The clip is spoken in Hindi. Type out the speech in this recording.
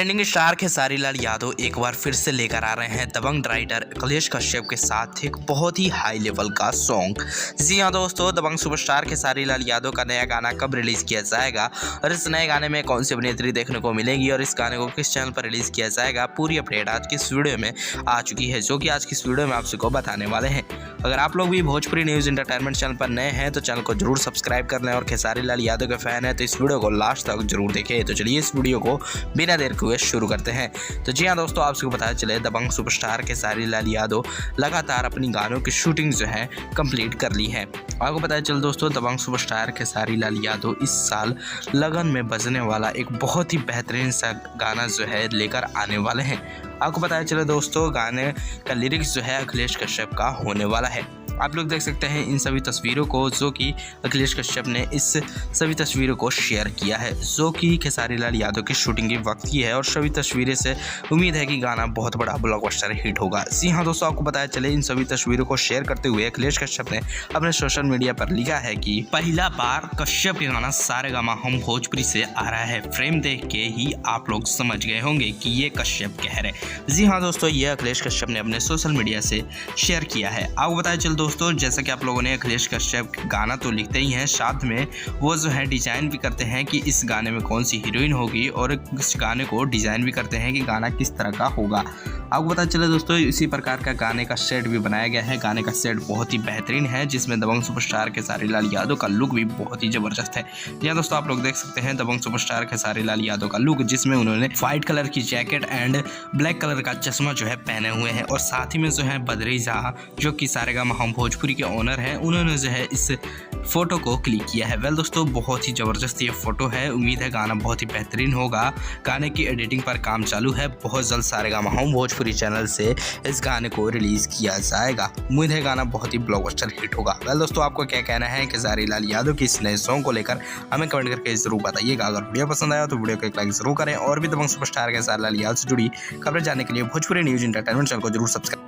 ट्रेंडिंग स्टार खेसारी लाल यादव एक बार फिर से लेकर आ रहे हैं दबंग राइटर अखिलेश कश्यप के साथ एक बहुत ही हाई लेवल का सॉन्ग। जी हाँ दोस्तों, दबंग सुपरस्टार खेसारी लाल यादव का नया गाना कब रिलीज किया जाएगा और इस नए गाने में कौन सी अभिनेत्री देखने को मिलेगी और इस गाने को किस चैनल पर रिलीज किया जाएगा, पूरी अपडेट आज की इस वीडियो में आ चुकी है, जो कि आज की इस वीडियो में आप सबको बताने वाले हैं। अगर आप लोग भी भोजपुरी न्यूज़ एंटरटेनमेंट चैनल पर नए हैं तो चैनल को जरूर सब्सक्राइब कर लें और खेसारी लाल यादव के फैन है तो इस वीडियो को लास्ट तक जरूर देखें। तो चलिए इस वीडियो को बिना देर हुए शुरू करते हैं। तो जी हाँ दोस्तों, आप सबको बताया चले दबंग सुपरस्टार खेसारी लाल यादव लगातार अपनी गानों की शूटिंग जो है कंप्लीट कर ली है। आपको पता चल दोस्तों, दबंग सुपरस्टार खेसारी लाल यादव इस साल लगन में बजने वाला एक बहुत ही बेहतरीन सा गाना जो है लेकर आने वाले हैं। आपको पता चले दोस्तों, गाने का लिरिक्स जो है अखिलेश कश्यप का होने वाला है। आप लोग देख सकते हैं इन सभी तस्वीरों को, जो कि अखिलेश कश्यप ने इस सभी तस्वीरों को शेयर किया है, जो कि खेसारी लाल यादव की शूटिंग के वक्त की है और सभी तस्वीरें से उम्मीद है कि गाना बहुत बड़ा ब्लॉकबस्टर हिट होगा। जी हाँ दोस्तों, आपको बताया चले इन सभी तस्वीरों को शेयर करते हुए अखिलेश कश्यप ने अपने सोशल मीडिया पर लिखा है कि पहला बार कश्यप के गाना सारेगामा हम भोजपुरी से आ रहा है। फ्रेम देख के ही आप लोग समझ गए होंगे कि ये कश्यप कह रहे। जी हाँ दोस्तों, ये अखिलेश कश्यप ने अपने सोशल मीडिया से शेयर किया है। आपको बताया चल दोस्तों, जैसा कि आप लोगों ने अखिलेश कश्यप गाना तो लिखते ही हैं, साथ में वो जो है डिज़ाइन भी करते हैं कि इस गाने में कौन सी हीरोइन होगी और इस गाने को डिज़ाइन भी करते हैं कि गाना किस तरह का होगा। आपको पता चले दोस्तों, इसी प्रकार का गाने का सेट भी बनाया गया है। गाने का सेट बहुत ही बेहतरीन है, जिसमें दबंग सुपरस्टार खेसारी लाल यादव का लुक भी बहुत ही ज़बरदस्त है। यहाँ दोस्तों आप लोग देख सकते हैं दबंग सुपरस्टार खेसारी लाल यादव का लुक, जिसमें उन्होंने व्हाइट कलर की जैकेट एंड ब्लैक कलर का चश्मा जो है पहने हुए हैं और साथ ही में जो है बद्री जहाँ, जो कि सारेगामा हम भोजपुरी के ओनर हैं, उन्होंने जो है इस फोटो को क्लिक किया है। वेल दोस्तों, बहुत ही ज़बरदस्त ये फोटो है। उम्मीद है गाना बहुत ही बेहतरीन होगा। गाने की एडिटिंग पर काम चालू है। बहुत जल्द सारेगामा हम भोजपुरी चैनल से इस गाने को रिलीज किया जाएगा। उम्मीद है गाना बहुत ही ब्लॉकबस्टर हिट होगा। वेल दोस्तों, आपको क्या कहना है खेसारी लाल यादव की इस नए सॉन्ग को लेकर हमें कमेंट करके जरूर बताइएगा। अगर वीडियो पसंद आया तो वीडियो को एक लाइक जरूर करें और भी दबंग सुपरस्टार खेसारी लाल यादव से जुड़ी खबरें जानने के लिए भोजपुरी न्यूज़ एंटरटेनमेंट चैनल को जरूर सब्सक्राइब